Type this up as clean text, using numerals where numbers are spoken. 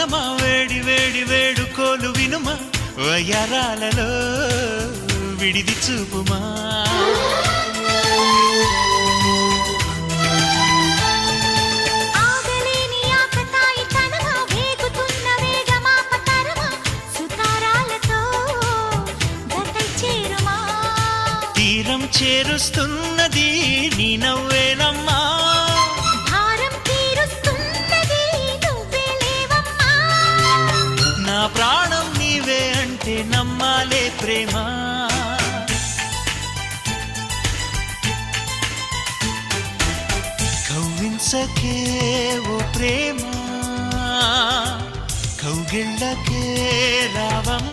మనమా వేడి వేడి వేడుకోలు వినుమా వయ్యారాలలో విడిది చూపుమా తీరం చేరుస్తున్నది నీ నవ్వేనమ్మా నా ప్రాణం నీవే అంటే నమ్మాలే ప్రేమ కవ్వించకే ఓ ప్రేమ కౌగిళ్ళకే రావం